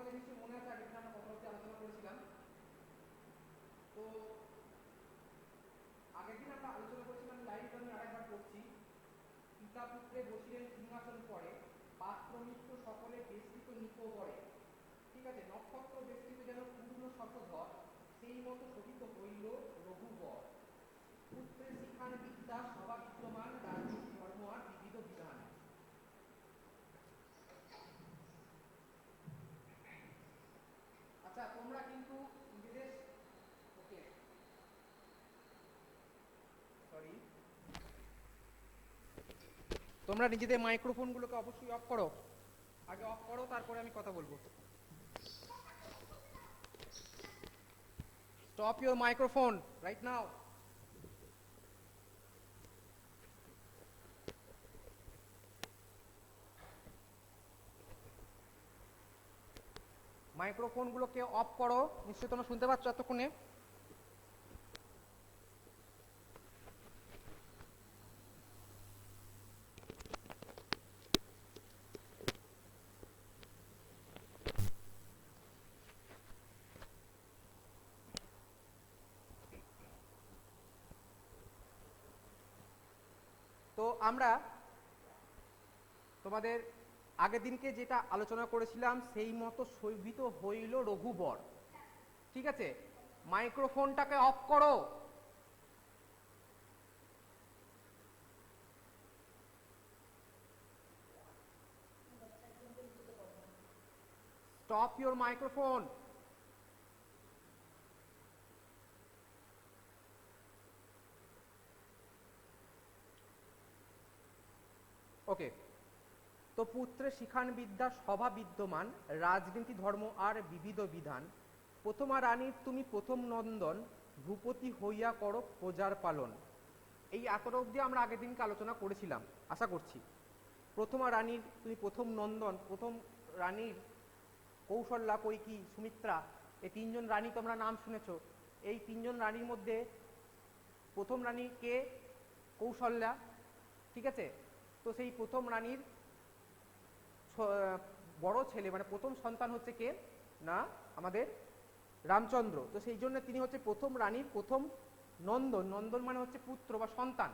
তোমাদের নিশ্চয়ই মনে আছে আগের দিন আমরা কথা আলোচনা করেছিলাম। তো আগের দিন আমরা আলোচনা করেছিলাম, লাইভ আমি আরেকবার করছি। পিতা পুত্রে বসিলেন সিংহাসন পরে, পাত্র মিত্র সকলে বেষ্টিত নিপ করে। ঠিক আছে, নক্ষত্র বেষ্টিত যেন পূর্ণ শতধর, সেই মতো শোভিত হইল রঘুবর। পুত্রে শিখান বিদ্যা সভা বিদ্যমান, রাজনীতি ধর্ম আর বিবিধ বিধান। আচ্ছা, তোমরা কিন্তু নিজেদের ওকে সরি তোমরা নিজেদের মাইক্রোফোনগুলোকে অবশ্যই অফ করো। আগে অফ করো, তারপরে আমি কথা বলবো। Stop your microphone right now. মাইক্রোফোনগুলোকে অফ করো। নিশ্চয়ই তোমরা শুনতে পাচ্ছ এতক্ষণে। তো আমরা তোমাদের আগের দিনকে যেটা আলোচনা করেছিলাম সেই মতো শোভিত হইল রঘুবর। ঠিক আছে, মাইক্রোফোনটাকে অফ করো। Stop your microphone. ওকে, তো পুত্রে শিখান বিদ্যা সভা বিদ্যমান, রাজনীতি ধর্ম আর বিবিধ বিধান। প্রথমা রানীর তুমি প্রথম নন্দন, ভূপতি হইয়া করো প্রজার পালন। এই এতটা অবধি আমরা আগের দিনকে আলোচনা করেছিলাম, আশা করছি। প্রথমা রানীর তুমি প্রথম নন্দন, প্রথম রানীর কৌশল্যা, কৈকি, সুমিত্রা, এই তিনজন রানী তোমরা নাম শুনেছ। এই তিনজন রানীর মধ্যে প্রথম রানী কে? কৌশল্যা। ঠিক আছে, তো সেই প্রথম রানীর বড় ছেলে মানে প্রথম সন্তান হচ্ছে কে না আমাদের রামচন্দ্র। তো সেই জন্য তিনি হচ্ছে প্রথম রানীর প্রথম নন্দন। নন্দন মানে হচ্ছে পুত্র বা সন্তান।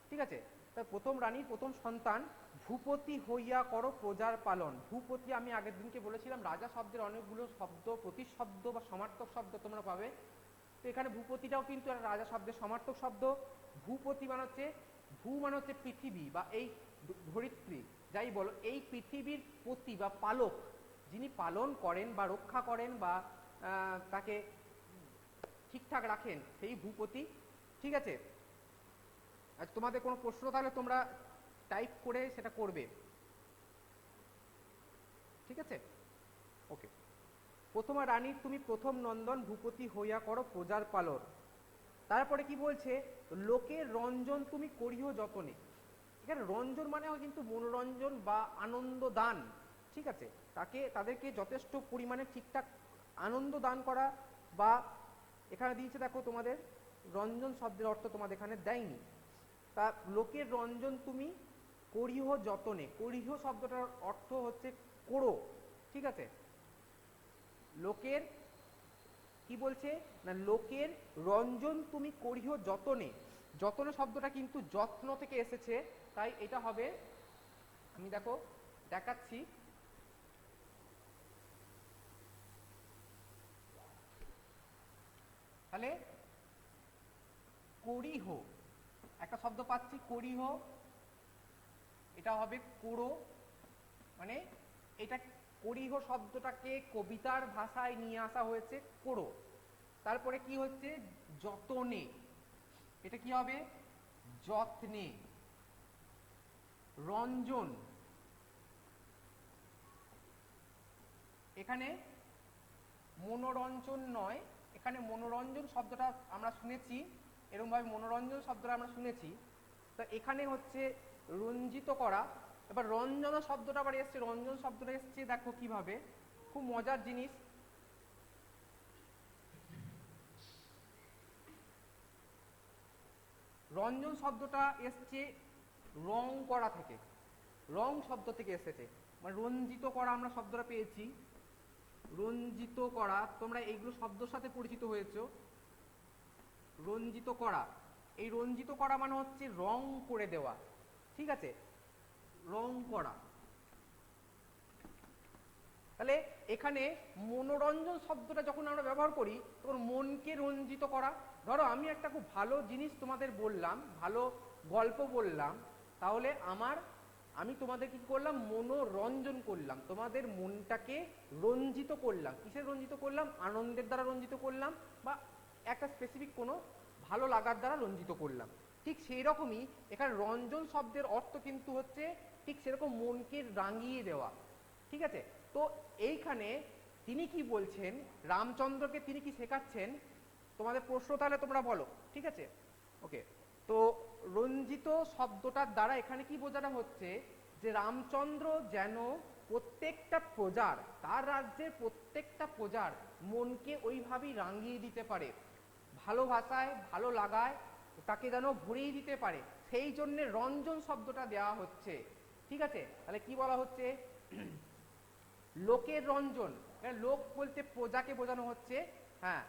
ঠিক আছে, তাই প্রথম রানীর প্রথম সন্তান। ভূপতি হইয়া করো প্রজার পালন। ভূপতি আমি আগের দিনকে বলেছিলাম রাজা শব্দের অনেকগুলো শব্দ, প্রতিশব্দ বা সমার্থক শব্দ তোমরা পাবে। তো এখানে ভূপতিটাও কিন্তু একটা রাজা শব্দের সমার্থক শব্দ। ভূপতি মানে হচ্ছে, ভূ মানে হচ্ছে পৃথিবী বা এই ধরিত্রী, যাই বলো, এই পৃথিবীর পতি বা পালক, যিনি পালন করেন বা রক্ষা করেন বা তাকে ঠিকঠাক রাখেন, সেই ভূপতি। ঠিক আছে, আর তোমাদের কোনো প্রশ্ন থাকলে তোমরা টাইপ করে সেটা করবে। ঠিক আছে, ওকে। প্রথমা রানীর তুমি প্রথম নন্দন, ভূপতি হইয়া করো প্রজার পালন। তারপরে কি বলছে? লোকের রঞ্জন তুমি করিও যতনে। এখানে রঞ্জন মানে হয় কিন্তু মনোরঞ্জন বা আনন্দ দান। ঠিক আছে, তাদেরকে যথেষ্ট পরিমাণে ঠিকঠাক আনন্দ দান করা। বা এখানে দিয়েছে দেখো তোমাদের রঞ্জন শব্দের অর্থ তোমাদের এখানে দেয়নি। তা লোকের রঞ্জন তুমি করিহ যতনে। করিহ শব্দটার অর্থ হচ্ছে করো। ঠিক আছে, লোকের কি বলছে না, লোকের রঞ্জন তুমি করিহ যতনে। যতনে শব্দটা কিন্তু যত্ন থেকে এসেছে, তাই এটা হবে, আমি দেখো দেখাচ্ছি। তাহলে করিহ একটা শব্দ পাচ্ছি, করিহ, এটা হবে কোড়ো। মানে এটা করিহ শব্দটাকে কবিতার ভাষায় নিয়ে আসা হয়েছে কোড়ো। তারপরে কি হচ্ছে? যতনে, এটা কি হবে? যত্নে। রঞ্জন, এখানে মনোরঞ্জন নয়, এখানে মনোরঞ্জন শব্দটা আমরা শুনেছি, এরকমভাবে মনোরঞ্জন শব্দটা আমরা শুনেছি। তা এখানে হচ্ছে রঞ্জিত করা। এবার রঞ্জন শব্দটা আবার এসছে, রঞ্জন শব্দটা এসছে দেখো কিভাবে, খুব মজার জিনিস। রঞ্জন শব্দটা এসছে রং করা থেকে, রং শব্দ থেকে এসেছে, মানে রঞ্জিত করা আমরা শব্দটা পেয়েছি। রঞ্জিত করা, তোমরা এইগুলো শব্দের সাথে পরিচিত হয়েছো। রঞ্জিত করা, এই রঞ্জিত করা মানে হচ্ছে রং করে দেওয়া, ঠিক আছে, রং করা। তাহলে এখানে মনোরঞ্জন শব্দটা যখন আমরা ব্যবহার করি তখন মনকে রঞ্জিত করা। ধরো আমি একটা খুব ভালো জিনিস তোমাদের বললাম, ভালো গল্প বললাম, তাহলে আমি তোমাদের কি করলাম, মনোরঞ্জন করলাম, তোমাদের মনটাকে রঞ্জিত করলাম। কিসের রঞ্জিত করলাম? আনন্দের দ্বারা রঞ্জিত করলাম, বা একটা স্পেসিফিক কোনো ভালো লাগার দ্বারা রঞ্জিত করলাম। ঠিক সেই রকমই এখানে রঞ্জন শব্দের অর্থ কিন্তু হচ্ছে ঠিক সেরকম মনকে রাঙিয়ে দেওয়া, ঠিক আছে। তো এইখানে তিনি কি বলছেন, রামচন্দ্রকে তিনি কি শেখাচ্ছেন, তোমাদের প্রশ্ন তাহলে তোমরা বলো, ঠিক আছে, ওকে। তো রঞ্জিত শব্দটার দ্বারা এখানে কি বোঝানো হচ্ছে, যে রামচন্দ্র যেন প্রত্যেকটা প্রজার, তার রাজ্যের প্রত্যেকটা প্রজার মনকে ওইভাবেই রাঙিয়ে দিতে পারে, ভালোবাসায় ভালো লাগায় তাকে যেন ভরিয়ে দিতে পারে, সেই জন্য রঞ্জন শব্দটা দেওয়া হচ্ছে, ঠিক আছে। তাহলে কি বলা হচ্ছে, লোকের রঞ্জন, লোক বলতে প্রজাকে বোঝানো হচ্ছে। হ্যাঁ,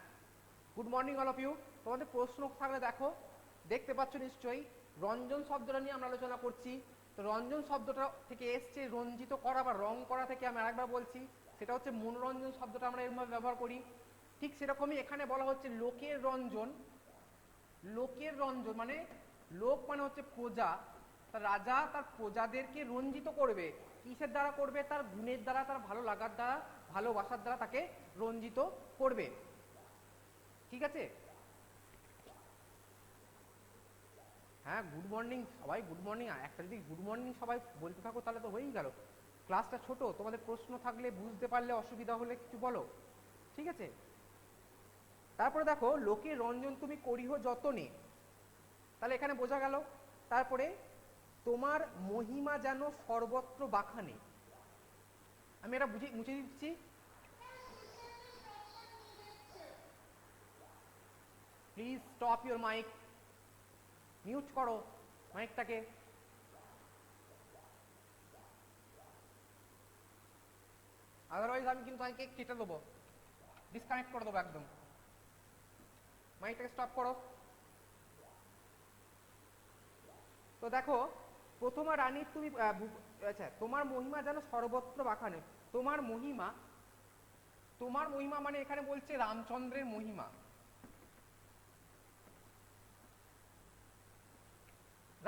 good morning all of you. তোমাদের প্রশ্ন থাকলে দেখো, দেখতে পাচ্ছ নিশ্চয়ই রঞ্জন শব্দটা নিয়ে আমরা আলোচনা করছি। তো রঞ্জন শব্দটা থেকে এসছে রঞ্জিত করা বা রং করা থেকে, আমি আরেকবার বলছি, সেটা হচ্ছে মনোরঞ্জন শব্দটা আমরা এরকম ব্যবহার করি। ঠিক সেরকমই এখানে বলা হচ্ছে লোকের রঞ্জন। লোকের রঞ্জন মানে, লোক মানে হচ্ছে প্রজা, রাজা তার প্রজাদেরকে রঞ্জিত করবে। কিসের দ্বারা করবে? তার গুণের দ্বারা, তার ভালো লাগার দ্বারা, ভালোবাসার দ্বারা তাকে রঞ্জিত করবে, ঠিক আছে। হ্যাঁ, গুড মর্নিং সবাই, গুড মর্নিং। একটা যদি গুড মর্নিং সবাই বলতে থাকো তাহলে তো হয়েই গেল। ক্লাসটা ছোট, তোমাদের প্রশ্ন থাকলে, বুঝতে পারলে, অসুবিধা হলে কিছু বলো, ঠিক আছে। তারপরে দেখো, লোকের রঞ্জন তুমি করিহ যতনে, তাহলে এখানে বোঝা গেল। তারপরে তোমার মহিমা যেন সর্বত্র বাখানে, আমি এটা মুছে দিচ্ছি। Please stop your mic, mute করো মাইকটাকে। আদারওয়াইজ আমি কিন্তু মাইকে কেটে দেবো, ডিসকানেক্ট করে দেবো একদম। মাইকটাকে স্টপ করো। তো দেখো, প্রথমা রানী তুমি, আচ্ছা, তোমার মহিমা যেন সর্বত্র বাখানে। তোমার মহিমা, তোমার মহিমা মানে এখানে বলছে রামচন্দ্রের মহিমা।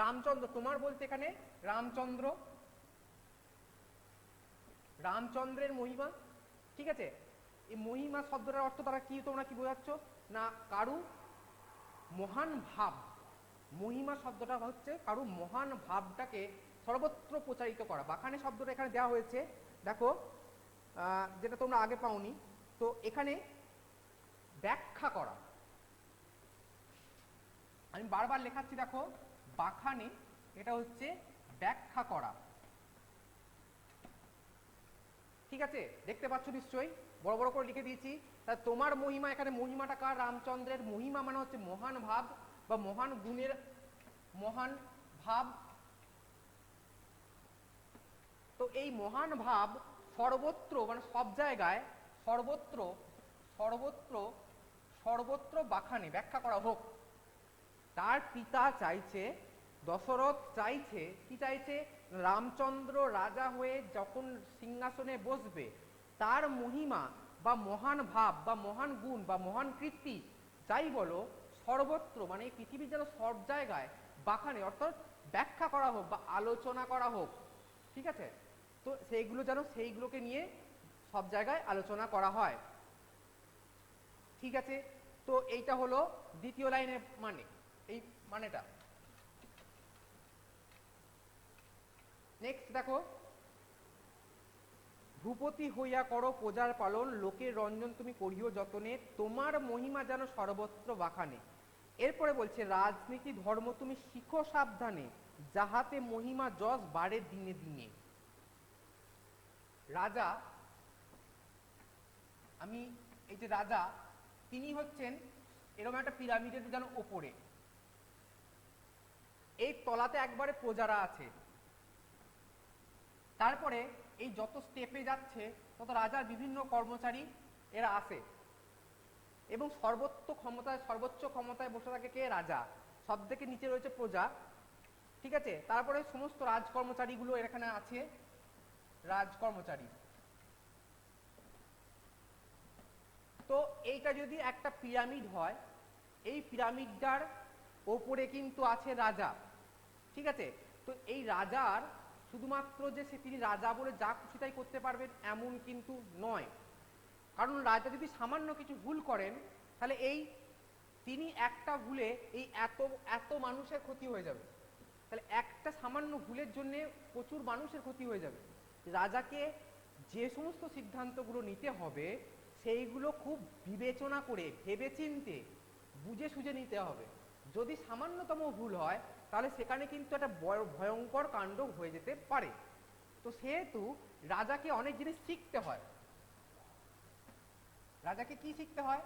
রামচন্দ্র, তোমার বলতে এখানে রামচন্দ্র, রামচন্দ্রের মহিমা, ঠিক আছে। এই মহিমা শব্দটার অর্থ দ্বারা কি তোমরা কি বোঝাচ্ছ না, কারু মহান ভাব। মহিমা শব্দটা হচ্ছে কারু মহান ভাবটাকে সর্বত্র প্রচারিত করা। বাখানে শব্দটা এখানে দেওয়া হয়েছে, দেখো, যেটা তোমরা আগে পাওনি। তো এখানে ব্যাখ্যা করা, আমি বারবার লেখাচ্ছি, দেখো, বাখানে এটা হচ্ছে ব্যাখ্যা করা, ঠিক আছে। দেখতে পাচ্ছ নিশ্চয়ই, বড় বড় করে লিখে দিয়েছি। তা তোমার মহিমা, এখানে মহিমাটা কার? রামচন্দ্রের। মহিমা মানে হচ্ছে মহান ভাব বা মহান গুণের মহান ভাব। তো এই মহান ভাব সর্বত্র মানে সব জায়গায়, সর্বত্র সর্বত্র সর্বত্র বাখানে ব্যাখ্যা করা হোক। তার পিতা চাইছে, দশরথ চাইছে, কি চাইছে? রামচন্দ্র রাজা হয়ে যখন সিংহাসনে বসবে, তার মহিমা বা মহান ভাব বা মহান গুণ বা মহান কীর্তি, যাই বলো, সর্বত্র মানে এই পৃথিবীর যেন সব জায়গায় বাখানে অর্থাৎ ব্যাখ্যা করা হোক বা আলোচনা করা হোক, ঠিক আছে। তো সেইগুলো যেন, সেইগুলোকে নিয়ে সব জায়গায় আলোচনা করা হয়, ঠিক আছে। তো এইটা হলো দ্বিতীয় লাইনের মানে, এই মানেটা। নেক্সট দেখো, ভূপতি হইয়া করো প্রজার পালন, লোকের রঞ্জন তুমি করিও যতনে, তোমার মহিমা যেন সর্বত্র বাখানে। এরপরে বলছে, রাজনীতি ধর্ম তুমি শিখো সাবধানে, যাহাতে মহিমা যশ বাড়ে দিনে দিনে। রাজা, আমি এই যে রাজা, তিনি হচ্ছেন এরকম একটা পিরামিডের যেন ওপরে, এই তলাতে একবারে প্রজারা আছে, তারপরে এই যত স্টেপে যাচ্ছে তত রাজার বিভিন্ন কর্মচারী এরা আসে এবং সর্বোচ্চ ক্ষমতায় বসে থাকে কে? রাজা। সব থেকে নিচে রয়েছে প্রজা, ঠিক আছে। তারপরে সমস্ত রাজকর্মচারীগুলো এখানে আছে, রাজকর্মচারী। তো এইটা যদি একটা পিরামিড হয়, এই পিরামিডটার ওপরে কিন্তু আছে রাজা, ঠিক আছে। তো এই রাজার শুধুমাত্র যে তিনি রাজা বলে যা খুশি তাই করতে পারবেন এমন কিন্তু নয়, কারণ রাজা যদি সামান্য কিছু ভুল করেন তাহলে তিনি একটা ভুলে এত এত মানুষের ক্ষতি হয়ে যাবে, তাহলে একটা সামান্য ভুলের জন্য প্রচুর মানুষের ক্ষতি হয়ে যাবে। রাজাকে যে সমস্ত সিদ্ধান্তগুলো নিতে হবে সেইগুলো খুব বিবেচনা করে ভেবেচিন্তে বুঝে সুঝে নিতে হবে। যদি সামান্যতম ভুল হয় তাহলে সেখানে কিন্তু একটা ভয়ঙ্কর কাণ্ড হয়ে যেতে পারে। তো সেহেতু রাজাকে অনেক জিনিস শিখতে হয়। রাজাকে কি শিখতে হয়?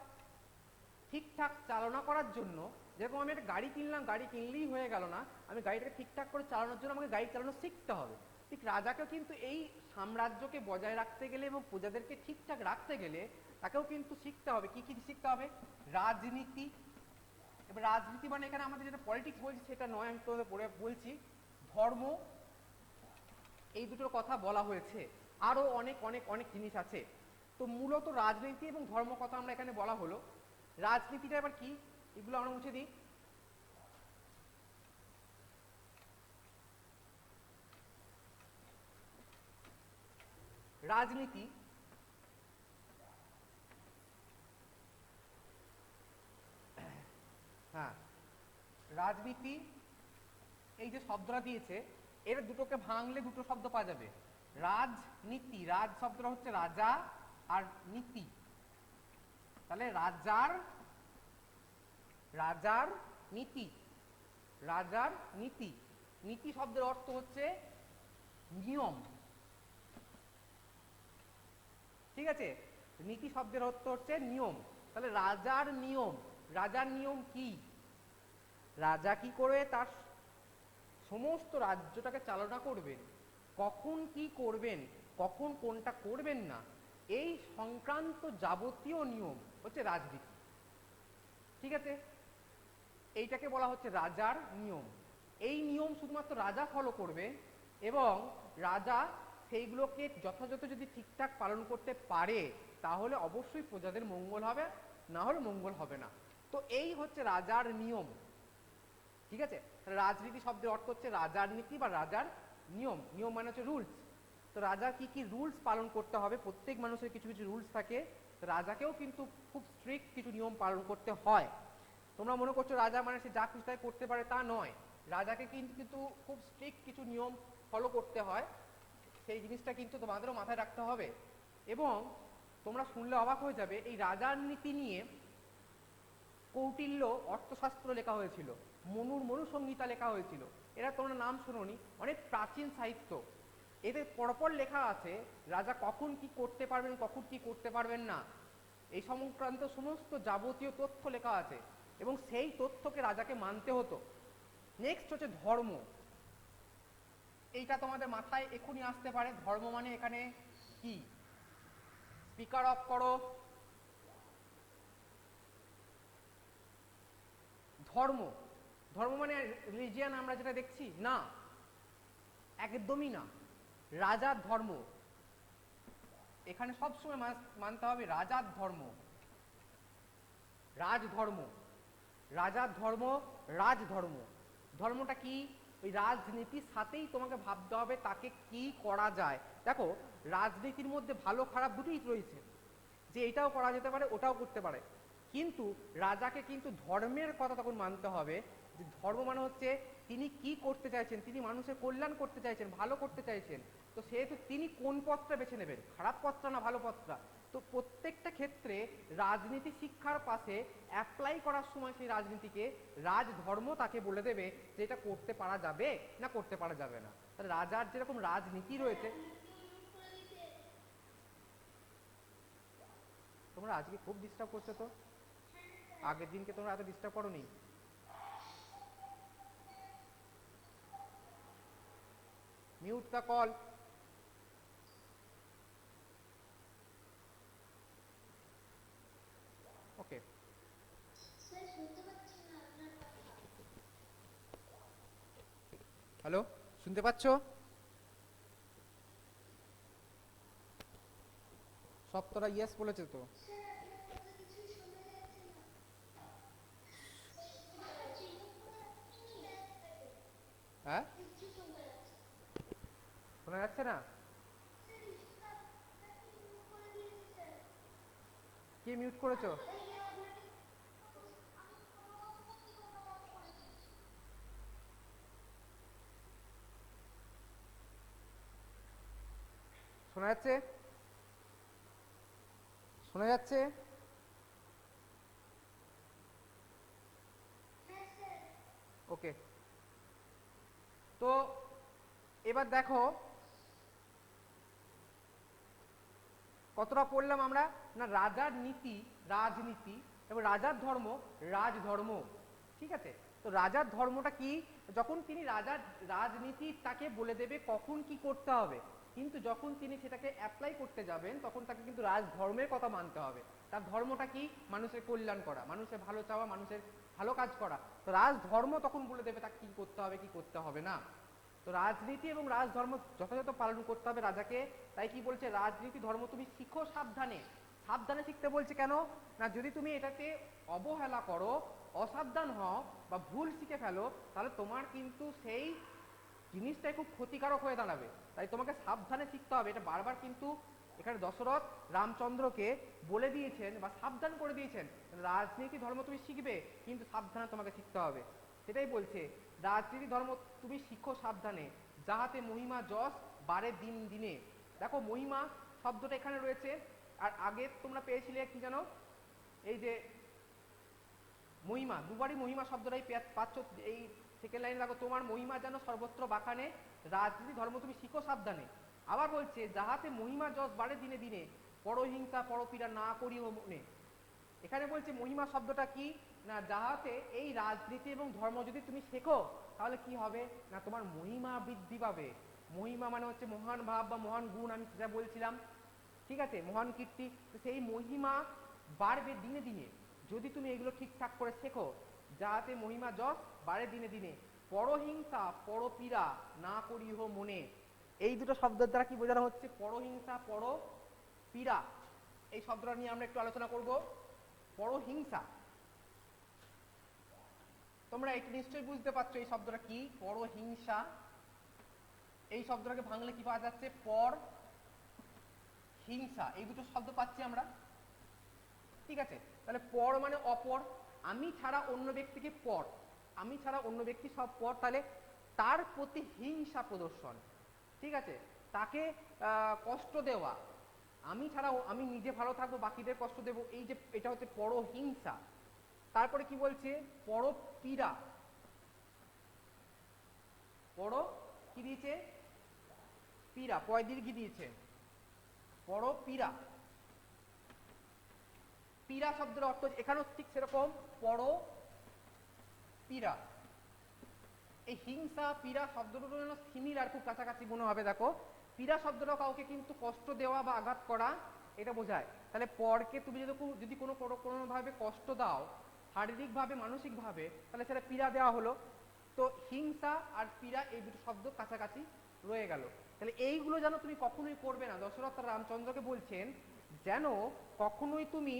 ঠিকঠাক চালনা করার জন্য, যেরকম আমি একটা গাড়ি কিনলাম, গাড়ি কিনলেই হয়ে গেল না, আমি গাড়িটাকে ঠিকঠাক করে চালানোর জন্য আমাকে গাড়ি চালানো শিখতে হবে। ঠিক রাজাকেও কিন্তু এই সাম্রাজ্যকে বজায় রাখতে গেলে এবং প্রজাদেরকে ঠিকঠাক রাখতে গেলে তাকেও কিন্তু শিখতে হবে। কি কি শিখতে হবে? রাজনীতি। এবার রাজনীতি মানে এখানে আমাদের যেটা পলিটিক্স বলছি সেটা নয়, আমি তোমাদের পরে বলছি। ধর্ম, এই দুটোর কথা বলা হয়েছে, আরো অনেক অনেক অনেক জিনিস আছে। তো মূলত রাজনীতি এবং ধর্ম কথা আমরা এখানে বলা হলো। রাজনীতিটা এবার কি, এগুলো আমরা মুছে দিই। রাজনীতি হ্যাঁ, রাজনীতি এই যে শব্দটা দিয়েছে এর দুটোকে ভাঙলে দুটো শব্দ পাওয়া যাবে। রাজনীতি, রাজ শব্দটা হচ্ছে রাজা আর নীতি, তাহলে রাজার নীতি, রাজার নীতি। নীতি শব্দের অর্থ হচ্ছে নিয়ম, ঠিক আছে। নীতি শব্দের অর্থ হচ্ছে নিয়ম, তাহলে রাজার নিয়ম। রাজার নিয়ম কি? রাজা কি করে তার সমস্ত রাজ্যটাকে চালনা করবেন, কখন কি করবেন, কখন কোনটা করবেন না, এই সংক্রান্ত যাবতীয় নিয়ম হচ্ছে রাজনীতি, ঠিক আছে। এইটাকে বলা হচ্ছে রাজার নিয়ম। এই নিয়ম শুধুমাত্র রাজা ফলো করবে এবং রাজা সেইগুলোকে যথাযথ যদি ঠিকঠাক পালন করতে পারে তাহলে অবশ্যই প্রজাদের মঙ্গল হবে, না হলে মঙ্গল হবে না। তো এই হচ্ছে রাজার নিয়ম, ঠিক আছে। রাজনীতি শব্দের অর্থ হচ্ছে রাজার নীতি বা রাজার নিয়ম। নিয়ম মানে হচ্ছে রুলস। তো রাজার কি কি রুলস পালন করতে হবে, প্রত্যেক মানুষের কিছু কিছু রুলস থাকে, রাজাকেও কিন্তু খুব স্ট্রিক্ট কিছু নিয়ম পালন করতে হয়। তোমরা মনে করছো রাজা মানে সে যা খুশি তাই করতে পারে, তা নয়। রাজাকে কিন্তু খুব স্ট্রিক্ট কিছু নিয়ম ফলো করতে হয়, সেই জিনিসটা কিন্তু তোমাদেরও মাথায় রাখতে হবে। এবং তোমরা শুনলে অবাক হয়ে যাবে, এই রাজার নীতি নিয়ে কৌটিল্য অর্থশাস্ত্র লেখা হয়েছিল, মনুসংহিতা লেখা হয়েছিল। এরা তোমরা নাম শোনোনি, অনেক প্রাচীন সাহিত্য। এদের পরপর লেখা আছে রাজা কখন কি করতে পারবেন, কখন কি করতে পারবেন না, এই সংক্রান্ত সমস্ত যাবতীয় তথ্য লেখা আছে এবং সেই তথ্যকে রাজাকে মানতে হতো। নেক্সট হচ্ছে ধর্ম। এইটা তোমাদের মাথায় এখনই আসতে পারে, ধর্ম মানে এখানে কি? স্পিকার অফ করো। ধর্ম, ধর্ম মানে রিলিজিয়ান আমরা যেটা দেখছি না, একদমই না। রাজার ধর্ম, এখানে সবসময় মানতে হবে রাজার ধর্ম, রাজধর্ম। রাজার ধর্ম, রাজধর্ম। ধর্মটা কি? ওই রাজনীতির সাথেই তোমাকে ভাবতে হবে তাকে কি করা যায়। দেখো রাজনীতির মধ্যে ভালো খারাপ দুটোই রয়েছে, যে এটাও করা যেতে পারে ওটাও করতে পারে, কিন্তু রাজাকে কিন্তু ধর্মের কথা তখন মানতে হবে। যে ধর্ম মানে হচ্ছে তিনি কি করতে চাইছেন, তিনি মানুষের কল্যাণ করতে চাইছেন, ভালো করতে চাইছেন। তো সেহেতু তিনি কোন পথটা বেছে নেবেন, খারাপ পথটা না ভালো পথটা। তো প্রত্যেকটা ক্ষেত্রে রাজনীতি শিক্ষার পাশে অ্যাপ্লাই করার সময় সেই রাজনীতিকে রাজধর্ম তাকে বলে দেবে যে এটা করতে পারা যাবে না করতে পারা যাবে না। তাহলে রাজার যেরকম রাজনীতি রয়েছে। তোমরা আজকে খুব ডিস্টার্ব করছো তো, আগের দিনকে তোমরা এত ডিস্টার্ব করোনি। Mute the call. Okay. Hello, শুনতে পাচ্ছ? সপ্তরা ইয়েস বলেছে তো। হ্যাঁ, শোনা যাচ্ছে না? কে মিউট করেছো? শোনা যাচ্ছে? শোনা যাচ্ছে? ওকে। তো এবার দেখো কতটা পড়লাম আমরা না, রাজার নীতি রাজনীতি এবং রাজার ধর্ম রাজধর্ম। ঠিক আছে, তো রাজার ধর্মটা কি? যখন তিনি রাজার রাজনীতি তাকে বলে দেবে কখন কি করতে হবে, কিন্তু যখন তিনি সেটাকে অ্যাপ্লাই করতে যাবেন তখন তাকে কিন্তু রাজধর্মের কথা মানতে হবে। তার ধর্মটা কি? মানুষের কল্যাণ করা, মানুষের ভালো চাওয়া, মানুষের ভালো কাজ করা। তো রাজধর্ম তখন বলে দেবে তাকে কি করতে হবে কি করতে হবে না। তো রাজনীতি এবং রাজধর্ম যথাযথ পালন করতে হবে রাজাকে। তাই কি বলছে, রাজনীতি ধর্ম তুমি শিখো সাবধানে। সাবধানে শিখতে বলছে কেন না, যদি তুমি এটাতে অবহেলা করো, অসাবধান হও বা ভুল শিখে ফেলো, তাহলে তোমার কিন্তু সেই জিনিসটাই খুব ক্ষতিকারক হয়ে দাঁড়াবে। তাই তোমাকে সাবধানে শিখতে হবে। এটা বারবার কিন্তু এখানে দশরথ রামচন্দ্রকে বলে দিয়েছেন বা সাবধান করে দিয়েছেন, রাজনীতি ধর্ম তুমি শিখবে কিন্তু সাবধানে তোমাকে শিখতে হবে। সেটাই বলছে, রাজনীতি ধর্ম তুমি শিখো সাবধানে, যাহাতে মহিমা যশ বাড়ে দিন দিনে। দেখো মহিমা শব্দটা এখানে রয়েছে, আর আগে তোমরা পেয়েছিলে কি জানো, এই যে মহিমা, দুবারই মহিমা শব্দটাই পাচ্ছ। এই সেকেন্ড লাইনে দেখো, তোমার মহিমা যেন সর্বত্র বাখানে, রাজনীতি ধর্ম তুমি শিখো সাবধানে। আবার বলছে, যাহাতে মহিমা যশ বাড়ে দিনে দিনে, পরহিংসা পরপীড়া না করিও মনে। এখানে বলছে মহিমা শব্দটা কি না, যাহাতে এই রাজনীতি এবং ধর্ম যদি তুমি শেখো তাহলে কি হবে না, তোমার মহিমা বৃদ্ধি পাবে। মহিমা মানে হচ্ছে মহান ভাব বা মহান গুণ, আমি সেটা বলছিলাম। ঠিক আছে, মহান কীর্তি। তো সেই মহিমা বাড়বে দিনে দিনে যদি তুমি এগুলো ঠিকঠাক করে শেখো। যাহাতে মহিমা যশ বাড়ে দিনে দিনে, পরহিংসা পরপীড়া না করিহ মনে। এই দুটো শব্দের দ্বারা কি বোঝানো হচ্ছে, পরহিংসা পরপীড়া, এই শব্দটা নিয়ে আমরা একটু আলোচনা করব। পরহিংসা, তোমরা এটা নিশ্চয়ই বুঝতে পারছো এই শব্দটা কি, পরহিংসা। এই শব্দটাকে ভাঙলে কি পাওয়া যাচ্ছে, পর হিংসা, এই দুটো শব্দ পাচ্ছি আমরা। ঠিক আছে, তাহলে পর মানে অপর, আমি ছাড়া অন্য ব্যক্তিকে পর, আমি ছাড়া অন্য ব্যক্তি সব পর, তাহলে তার প্রতি হিংসা প্রদর্শন। ঠিক আছে, তাকে কষ্ট দেওয়া, আমি ছাড়া আমি নিজে ভালো থাকবো বাকিদের কষ্ট দেবো, এই যে এটা হচ্ছে পরহিংসা। তারপরে কি বলছে, পরপীড়া, পর কি দিয়েছে, পীড়া, পয় দীর্ঘি দিয়েছে, পরপীড়া। পীড়া শব্দের অর্থ এখানেও ঠিক সেরকম, পর পীড়া। এই হিংসা পীড়া শব্দটা যেন সিমিলার, খুব কাছাকাছি মনে হবে। দেখো পীড়া শব্দটা কাউকে কিন্তু কষ্ট দেওয়া বা আঘাত করা এটা বোঝায়। তাহলে পরকে তুমি যদি কোনোভাবে কষ্ট দাও, শারীরিকভাবে মানসিকভাবে, তাহলে সেটা পীড়া দেওয়া হলো। তো হিংসা আর পীড়া এই দুটো শব্দ কাছাকাছি রয়ে গেল। তাহলে এইগুলো যেন তুমি কখনোই করবে না। দশরথ রামচন্দ্রকে বলছেন যেন কখনোই তুমি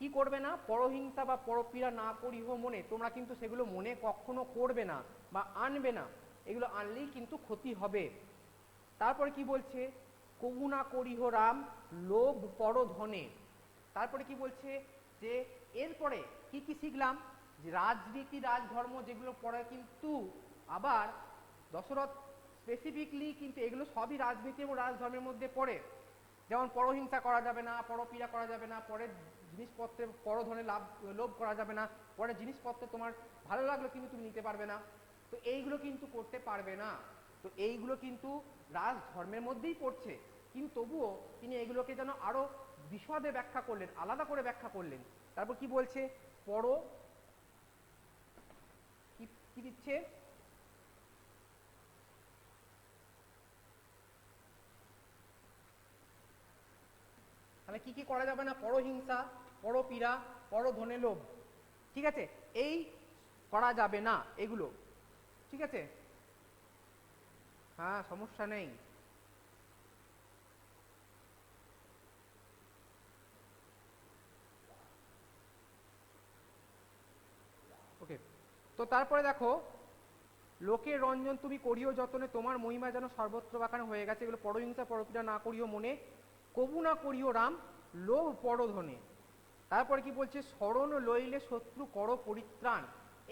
কি করবে না, পরহিংসা বা পরপীড়া না করিহ মনে। তোমরা কিন্তু সেগুলো মনে কখনো করবে না বা আনবে না, এগুলো আনলেই কিন্তু ক্ষতি হবে। তারপরে কি বলছে, কবু না করিহ রাম লোভ পর ধনে। তারপরে কি বলছে যে এরপরে কি কি শিখলাম, যে রাজনীতি রাজধর্ম যেগুলো পড়ে, কিন্তু আবার দশরথ স্পেসিফিকলি কিন্তু এগুলো সবই রাজনীতি এবং রাজধর্মের মধ্যে পড়ে। যেমন পরহিংসা করা যাবে না, পরপীড়া করা যাবে না, পরের জিনিসপত্রে পরধনে লোভ করা যাবে না, পরের জিনিসপত্র তোমার ভালো লাগলো কিন্তু তুমি নিতে পারবে না, তো এইগুলো কিন্তু করতে পারবে না। তো এইগুলো কিন্তু রাজধর্মের মধ্যেই পড়ছে, কিন্তু তবুও তিনি এগুলোকে যেন আরো বিশদে ব্যাখ্যা করলেন, আলাদা করে ব্যাখ্যা করলেন। তারপর কি বলছে, পর কি দিচ্ছে, তাহলে কি কি করা যাবে না, পরহিংসা পরপীড়া পরধনে লোভ, ঠিক আছে, এই করা যাবে না এগুলো, ঠিক আছে, হ্যাঁ সমস্যা নেই। ওকে, তো তারপরে দেখো, লোকের রঞ্জন তুমি করিও যতনে, তোমার মহিমা যেন সর্বত্র বাখানে হয়ে গেছে, এগুলো পরহিংসা পরপীড়া না করিও মনে, কবু না করিও রাম লোভ পরধনে। তারপরে কি বলছে, শরণ লইলে শত্রু করো পরিত্রাণ।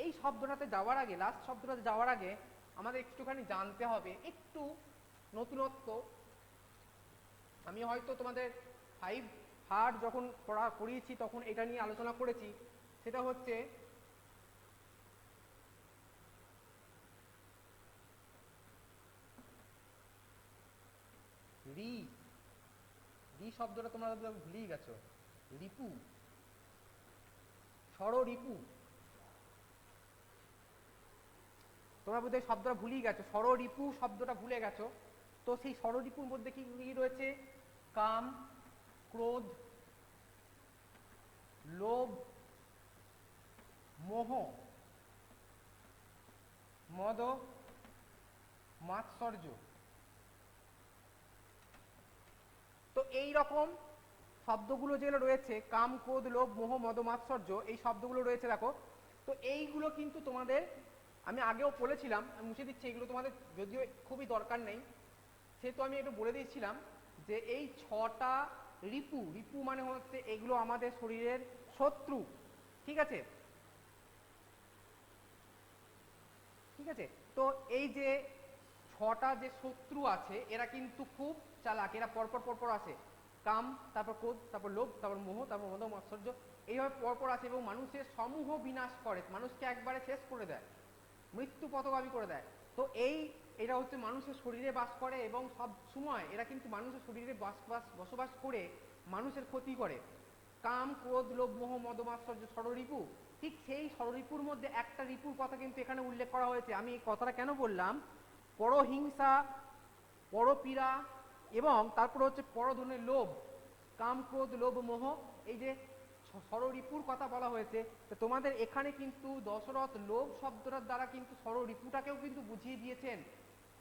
এই শব্দটাতে যাওয়ার আগে, লাস্ট শব্দটাতে যাওয়ার আগে আমাদের একটুখানি জানতে হবে একটু নতুনত্ব। আমি হয়তো তোমাদের 5 হার্ড যখন পড়িয়েছি তখন এটা নিয়ে আলোচনা করেছি, সেটা হচ্ছে রি, রি শব্দটা তোমরা ভুলেই গেছো, রিপু, ষড়রিপু, তোমরা বোধহয় শব্দটা ভুলেই গেছো, ষড়রিপু শব্দটা ভুলে গেছো। তো সেই ষড়রিপুর মধ্যে কি কি রয়েছে, কাম, ক্রোধ, লোভ, মোহ, মদ, মাৎসর্য। তো এই রকম শব্দগুলো যেগুলো রয়েছে, কাম, ক্রোধ, লোভ, মোহ, মদ, মাৎসর্য, এই শব্দগুলো রয়েছে দেখো। তো এইগুলো কিন্তু তোমাদের আমি আগেও বলেছিলাম, আমি মুছে দিচ্ছি, এগুলো তোমাদের যদিও খুবই দরকার নেই, সেহেতু আমি একটু বলে দিয়েছিলাম যে এই 6টা রিপু, রিপু মানে হচ্ছে এগুলো আমাদের শরীরের শত্রু, ঠিক আছে, ঠিক আছে। তো এই যে 6টা যে শত্রু আছে এরা কিন্তু খুব চালাক, এরা পরপর পরপর আসে, কাম, তারপর ক্রোধ, তারপর লোভ, তারপর মোহ, তারপর মদ, মাৎসর্য, এইভাবে পরপর আসে এবং মানুষের সমূহ বিনাশ করে, মানুষকে একবারে শেষ করে দেয়, মৃত্যু পথগামী করে দেয়। তো এরা হচ্ছে মানুষের শরীরে বাস করে এবং সব সময় এরা কিন্তু মানুষের শরীরে বসবাস করে মানুষের ক্ষতি করে। কাম, ক্রোধ, লোভ, মোহ, মদ, মাৎসর্য, ষড়রিপু। ঠিক সেই ষড়রিপুর মধ্যে একটা রিপুর কথা কিন্তু এখানে উল্লেখ করা হয়েছে। আমি এই কথাটা কেন বললাম, পরহিংসা, পরপীড়া এবং তারপর হচ্ছে পরধনের লোভ, কাম, ক্রোধ, লোভ, মোহ, এই যে ষড়রিপুর কথা বলা হয়েছে। তো তোমাদের এখানে কিন্তু দশরথ লোভ শব্দটার দ্বারা কিন্তু ষড়রিপুটাকেও কিন্তু বুঝিয়ে দিয়েছেন,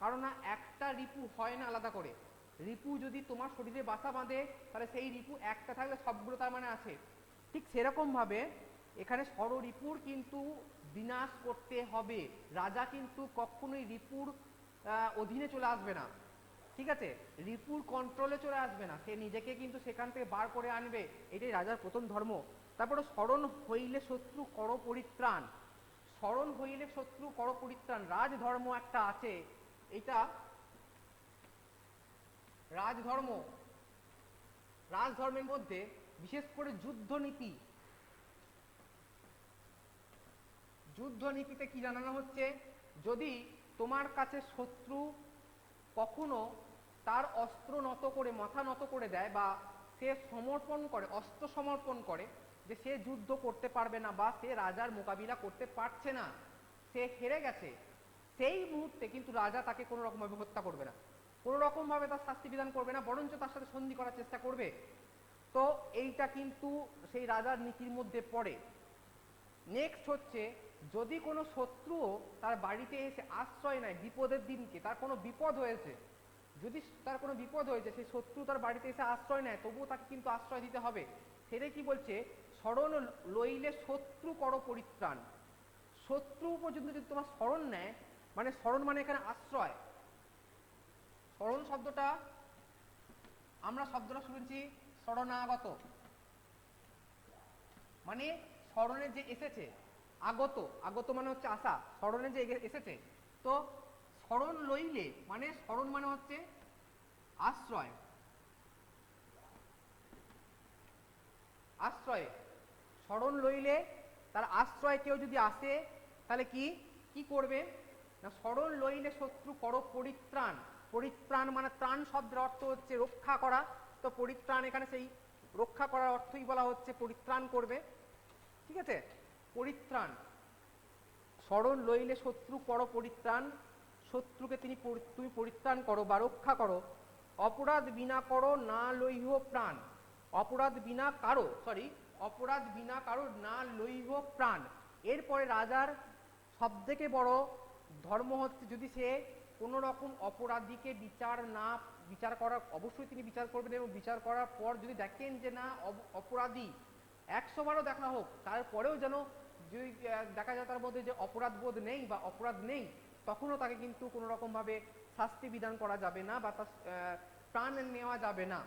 কারণ না একটা রিপু হয় না আলাদা করে, রিপু যদি তোমার শরীরে বাসা বাঁধে তাহলে সেই রিপু একটা থাকলে সবগুলো তার মানে আছে। ঠিক সেরকম ভাবে এখানে ষড়রিপুর কিন্তু বিনাশ করতে হবে, রাজা কিন্তু কখনোই রিপুর অধীনে চলে আসবে না, ঠিক আছে, রিপুর কন্ট্রোলে চলে আসবে না, সে নিজেকে কিন্তু সেখান থেকে বার করে আনবে, এটাই রাজার প্রথম ধর্ম। তারপরে স্মরণ হইলে শত্রু কর পরিত্রাণ, স্মরণ হইলে শত্রু কর পরিত্রাণ, রাজধর্ম একটা আছে, এটা রাজধর্ম, রাজধর্মের মধ্যে বিশেষ করে যুদ্ধনীতি, যুদ্ধনীতিতে কি জানানো হচ্ছে, যদি তোমার কাছে শত্রু কখনো তার অস্ত্র নত করে, মাথা নত করে দেয়, বা সে সমর্পণ করে, অস্ত্র সমর্পণ করে যে সে যুদ্ধ করতে পারবে না বা সে রাজার মোকাবিলা করতে পারছে না, সে হেরে গেছে, সেই মুহূর্তে কিন্তু রাজা তাকে কোনো রকমভাবে হত্যা করবে না, কোনো রকমভাবে তার শাস্তি বিধান করবে না, বরঞ্চ তার সাথে সন্ধি করার চেষ্টা করবে। তো এইটা কিন্তু সেই রাজার নীতির মধ্যে পড়ে। নেক্সট হচ্ছে, যদি কোনো শত্রুও তার বাড়িতে এসে আশ্রয় নেয় বিপদের দিনকে, তার কোনো বিপদ হয়েছে, যদি তার কোনো বিপদ হয়েছে, সেই শত্রু তার বাড়িতে এসে আশ্রয় নেয়, তবুও তাকে কিন্তু আশ্রয় দিতে হবে। সেটাই কি বলছে, শরণ লইলে শত্রু করো পরিত্রাণ, শত্রু পর্যন্ত যদি তোমার শরণ নেয়, মানে শরণ মানে এখানে আশ্রয়, শরণ শব্দটা আমরা শব্দটা শুনেছি শরণাগত, মানে স্মরণে যে এসেছে, আগত, আগত মানে হচ্ছে আসা, স্মরণে যে এসেছে। তো স্মরণ লইলে মানে, স্মরণ মানে হচ্ছে আশ্রয়, আশ্রয়ে, স্মরণ লইলে তার আশ্রয় কেউ যদি আসে তাহলে কি কি করবে না, স্মরণ লইলে শত্রু করো পরিত্রাণ, পরিত্রাণ মানে ত্রাণ শব্দের অর্থ হচ্ছে রক্ষা করা, তো পরিত্রাণ এখানে সেই রক্ষা করার অর্থই বলা হচ্ছে, পরিত্রাণ করবে, ঠিক আছে, পরিত্রাণ, স্মরণ লইলে শত্রু করো পরিত্রাণ, শত্রুকে তুমি পরিত্রাণ করো বা রক্ষা করো, অপরাধ বিনা করো না লইহ প্রাণ, অপরাধ বিনা কারো, সরি, অপরাধ বিনা কারোর না লইব প্রাণ। এরপরে রাজার সব থেকে বড় ধর্ম হচ্ছে, যদি সে কোনো রকম অপরাধীকে বিচার করার, অবশ্যই তিনি বিচার করবেন, এবং বিচার করার পর যদি দেখেন যে না অপরাধী 100 বারও দেখা হোক তারপরেও যেন যদি দেখা যায় তার মধ্যে যে অপরাধ বোধ নেই বা অপরাধ নেই, তখনও তাকে কিন্তু কোনো রকমভাবে শাস্তি বিধান করা যাবে না বা তার প্রাণ নেওয়া যাবে না।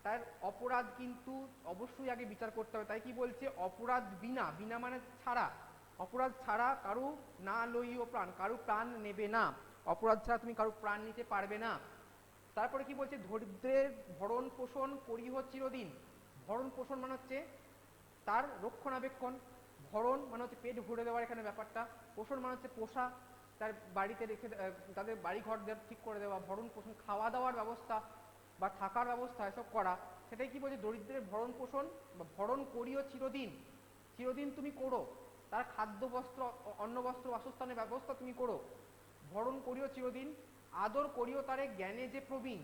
তার অপরাধ কিন্তু অবশ্যই আগে বিচার করতে হবে। তাই কি বলছে, অপরাধ বিনা, বিনা মানে ছাড়া, অপরাধ ছাড়া কারু না লইও প্রাণ, কারু প্রাণ নেবে না, অপরাধ ছাড়া তুমি কারু প্রাণ নিতে পারবে না। তারপরে কি বলছে, দরিদ্রের ভরণ পোষণ করিহ চিরদিন। ভরণ পোষণ মানে হচ্ছে তার রক্ষণাবেক্ষণ, ভরণ মানে হচ্ছে পেট ভরে দেওয়ার এখানে ব্যাপারটা, পোষণ মানে হচ্ছে পোষা, তার বাড়িতে রেখে তাদের বাড়ি ঘর ঠিক করে দেওয়া, ভরণ পোষণ খাওয়া দাওয়ার ব্যবস্থা বা থাকার ব্যবস্থা এসব করা, সেটাই কি বলছে, দরিদ্রের ভরণ পোষণ বা ভরণ করিও চিরদিন, চিরদিন তুমি করো, তার খাদ্য বস্ত্র অন্ন বস্ত্র বাসস্থানের ব্যবস্থা তুমি করো, ভরণ করিও চিরদিন। আদর করিও তারে জ্ঞানে যে প্রবীণ।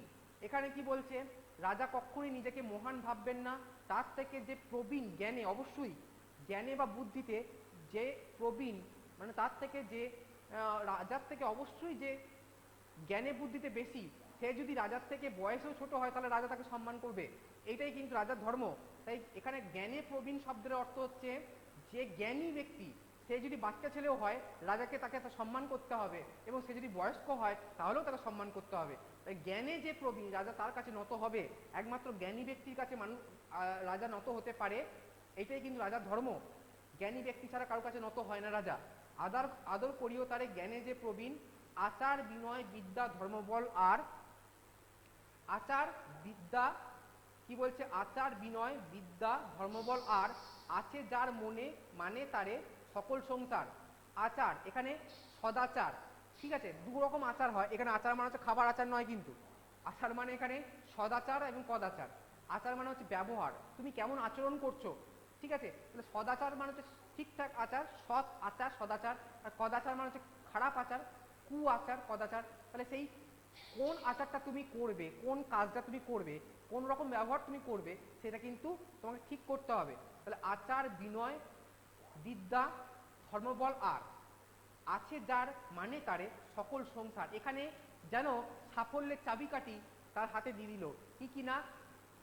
এখানে কি বলছে, রাজা কখনোই নিজেকে মহান ভাববেন না, তার থেকে যে প্রবীণ জ্ঞানে, অবশ্যই জ্ঞানে বা বুদ্ধিতে যে প্রবীণ, মানে তার থেকে যে রাজার থেকে অবশ্যই যে জ্ঞানে বুদ্ধিতে বেশি, সে যদি রাজার থেকে বয়সেও ছোট হয় তাহলে রাজা তাকে সম্মান করবে, এইটাই কিন্তু রাজার ধর্ম। তাই এখানে জ্ঞানে প্রবীণ শব্দের অর্থ হচ্ছে যে জ্ঞানী ব্যক্তি, সে যদি বাচ্চা ছেলেও হয় রাজাকে তাকে সম্মান করতে হবে, এবং সে যদি বয়স্ক হয় তাহলেও তাকে সম্মান করতে হবে। তাই জ্ঞানে যে প্রবীণ রাজা তার কাছে নত হবে, একমাত্র জ্ঞানী ব্যক্তির কাছে মানুষ রাজা নত হতে পারে, এটাই কিন্তু রাজার ধর্ম। জ্ঞানী ব্যক্তি ছাড়া কারোর কাছে নত হয় না রাজা। আদর করিও তারে জ্ঞানে যে প্রবীণ। আচার বিনয় বিদ্যা ধর্মবল আর, আচার বিদ্যা কি বলছে, আচার বিনয় বিদ্যা ধর্মবল আর, আছে যার মনে মানে তারে সকল সংসার। আচার এখানে সদাচার, ঠিক আছে, দু রকম আচার হয় এখানে। আচার মানে হচ্ছে খাবার আচার নয়, কিন্তু আচার মানে এখানে সদাচার এবং কদাচার। আচার মানে হচ্ছে ব্যবহার, তুমি কেমন আচরণ করছো, ঠিক আছে। তাহলে সদাচার মানে হচ্ছে ঠিকঠাক আচার, সৎ আচার সদাচার, আর কদাচার মানে হচ্ছে খারাপ আচার, কু আচার কদাচার। তাহলে সেই কোন আচারটা তুমি করবে, কোন কাজটা তুমি করবে, কোন রকম ব্যবহার তুমি করবে, সেটা কিন্তু তোমাকে ঠিক করতে হবে। তাহলে আচার বিনয় বিদ্যা ধর্মবল আর, আছে যার মানে তারে সকল সংসার। এখানে যেন সাফল্যের চাবিকাঠি তার হাতে দিয়ে দিল, কি কি না,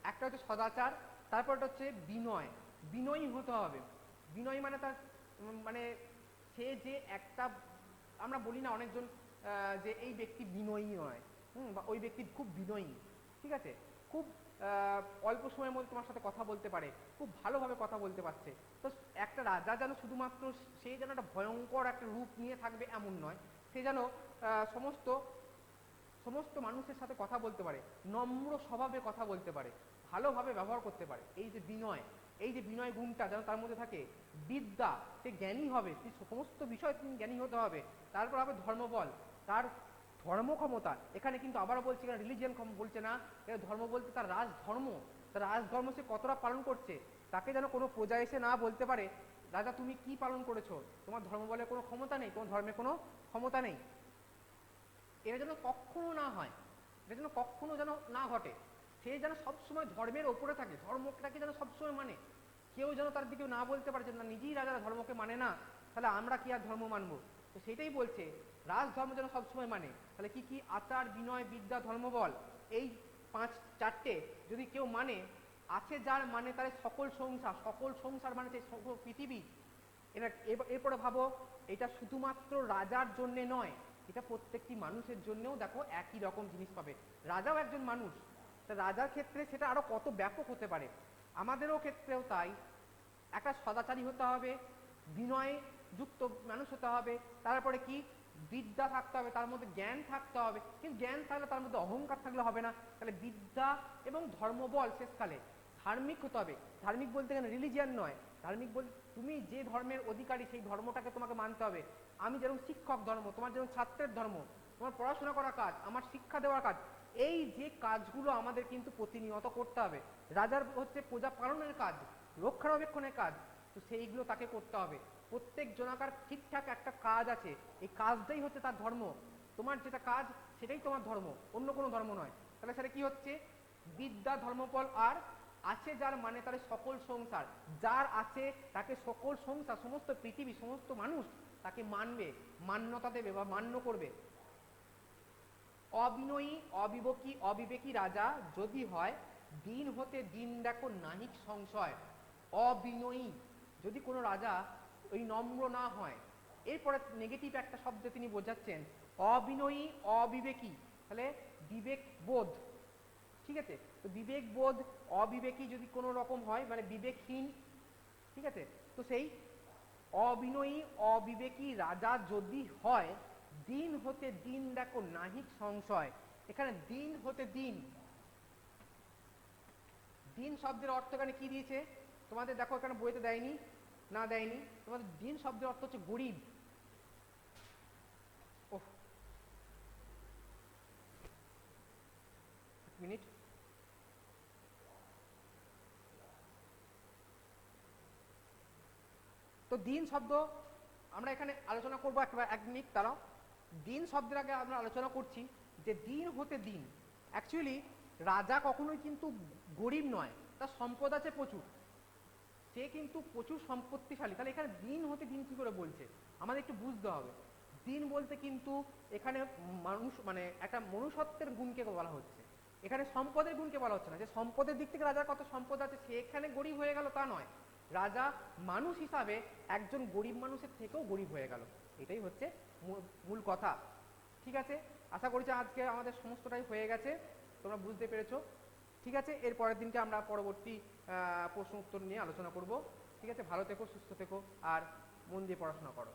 একটা হচ্ছে সদাচার, তারপরটা হচ্ছে বিনয়, বিনয়ী হতে হবে। বিনয় মানে তার মানে সে যে একটা, আমরা বলি না অনেকজন যে এই ব্যক্তি বিনয়ী নয়, বা ওই ব্যক্তি খুব বিনয়ী, ঠিক আছে, খুব অল্প সময়ের মধ্যে তোমার সাথে কথা বলতে পারে, খুব ভালোভাবে কথা বলতে পারছে। তো একটা রাজা যেন শুধুমাত্র সে যেন একটা ভয়ঙ্কর একটা রূপ নিয়ে থাকবে এমন নয়, সে যেন সমস্ত সমস্ত মানুষের সাথে কথা বলতে পারে, নম্র স্বভাবে কথা বলতে পারে, ভালোভাবে ব্যবহার করতে পারে। এই যে বিনয়, এই যে বিনয় গুণটা যেন তার মধ্যে থাকে। বিদ্যা, সে জ্ঞানী হবে, সমস্ত বিষয় তিনি জ্ঞানী হতে হবে। তারপর হবে ধর্মবল, তার ধর্ম ক্ষমতা। এখানে কিন্তু আবারও বলছে, এখানে রিলিজিয়ান বলছে না, এখানে ধর্ম বলতে তার রাজধর্ম, তার রাজধর্ম সে কতটা পালন করছে, তাকে যেন কোনো প্রজা এসে না বলতে পারে রাজা তুমি কি পালন করেছো, তোমার ধর্মবলের কোনো ক্ষমতা নেই, তোমার ধর্মে কোনো ক্ষমতা নেই। এটা যেন কখনো না হয়, এটা যেন কখনো যেন না ঘটে। সে যেন সবসময় ধর্মের ওপরে থাকে, ধর্মটাকে যেন সবসময় মানে, কেউ যেন তার দিকে না বলতে পারে যে না নিজেই রাজারা ধর্মকে মানে না, তাহলে আমরা কি আর ধর্ম মানবো। তো সেটাই বলছে, রাজধর্ম যেন সবসময় মানে। তাহলে কি কি, আচার বিনয় বিদ্যা ধর্মবল, এই চারটে যদি কেউ মানে, আছে যার মানে তার সকল সংসার, সকল সংসার মানে সকল পৃথিবী। এটা এরপরে ভাবো, এটা শুধুমাত্র রাজার জন্য নয়, এটা প্রত্যেকটি মানুষের জন্যও দেখো একই রকম জিনিস পাবে। রাজাও একজন মানুষ, তা রাজার ক্ষেত্রে সেটা আরো কত ব্যাপক হতে পারে, আমাদেরও ক্ষেত্রেও তাই। একটা সদাচারী হতে হবে, বিনয় যুক্ত মানুষ হতে হবে, তারপরে কি বিদ্যা থাকতে হবে, তার মধ্যে জ্ঞান থাকতে হবে, কিন্তু জ্ঞান থাকলে তার মধ্যে অহংকার থাকলে হবে না। তাহলে বিদ্যা এবং ধর্মবল, শেষকালে ধার্মিক হতে হবে। ধার্মিক বলতে গেলে রিলিজিয়ান নয়, ধার্মিক বলতে তুমি যে ধর্মের অধিকারী সেই ধর্মটাকে তোমাকে মানতে হবে। আমি যেরকম শিক্ষক ধর্ম, তোমার যেরকম ছাত্রের ধর্ম, তোমার পড়াশোনা করা কাজ, আমার শিক্ষা দেওয়ার কাজ, এই যে কাজগুলো আমাদের কিন্তু প্রতিনিয়ত করতে হবে। রাজার হচ্ছে প্রজা পালনের কাজ, রক্ষণাবেক্ষণের কাজ, তো সেইগুলো তাকে করতে হবে। প্রত্যেক জনাকার ঠিকঠাক একটা কাজ আছে, এই কাজটাই হচ্ছে তার ধর্ম। তোমার যেটা কাজ সেটাই তোমার ধর্ম, অন্য কোনো ধর্ম নয়। তাহলে সেটা কি হচ্ছে, বিদ্যা ধর্মবল আর আছে যার মানে তার সকল সংসার, যার আছে তাকে সকল সংসার, সমস্ত পৃথিবী, সমস্ত মানুষ তাকে মানবে, মান্যতা দেবে বা মান্য করবে। অবিনয়ী অবিবেকী রাজা যদি হয়, দিন হতে দিন দেখো নাহিক সংশয়। অবিনয়ী যদি কোনো রাজা ওই নম্র না হয়, এরপরে নেগেটিভ একটা শব্দ তিনি বোঝাচ্ছেন, অবিনয়ী অবিবেকী, তাহলে বিবেক বোধ, ঠিক আছে, তো বিবেক বোধ অবিবেকী যদি কোনো রকম হয় মানে বিবেকহীন, ঠিক আছে, তো সেই অবিনয়ী অবিবেকী রাজা যদি হয়, দিন হতে দিন দেখো নাহিক সংশয়। এখানে দিন হতে দিন, দিন শব্দের অর্থ এখানে কি দিয়েছে তোমাদের দেখো, এখানে বইতে দেয়নি, না দেয়নি তোমাদের, দিন শব্দের অর্থ হচ্ছে গরিব। ওহ, এক মিনিট, তো দিন শব্দ আমরা এখানে আলোচনা করবো, এক মিনিট তারাও। দিন শব্দের আগে আমরা আলোচনা করছি যে দিন হতে দিন, অ্যাকচুয়ালি রাজা কখনোই কিন্তু গরিব নয়, তার সম্পদ আছে প্রচুর, সে কিন্তু প্রচুর সম্পত্তিশালী। তাহলে এখানে দিন হতে দিন কি করে বলছে আমাদের একটু বুঝতে হবে। দিন বলতে কিন্তু এখানে মানুষ মানে একটা মনুষ্যত্বের গুণকে বলা হচ্ছে, এখানে সম্পদের গুণকে বলা হচ্ছে না, যে সম্পদের দিক থেকে রাজার কত সম্পদ আছে সে এখানে গরিব হয়ে গেল তা নয়, রাজা মানুষ হিসাবে একজন গরিব মানুষের থেকেও গরিব হয়ে গেল, এটাই হচ্ছে মূল কথা। ঠিক আছে, আশা করছি আজকে আমাদের সমস্তটাই হয়ে গেছে, তোমরা বুঝতে পেরেছো। ঠিক আছে, এর পরের দিনকে আমরা পরবর্তী প্রশ্ন উত্তর নিয়ে আলোচনা করব। ঠিক আছে, ভালো থেকো, সুস্থ থেকো, আর মন দিয়ে পড়াশোনা করো।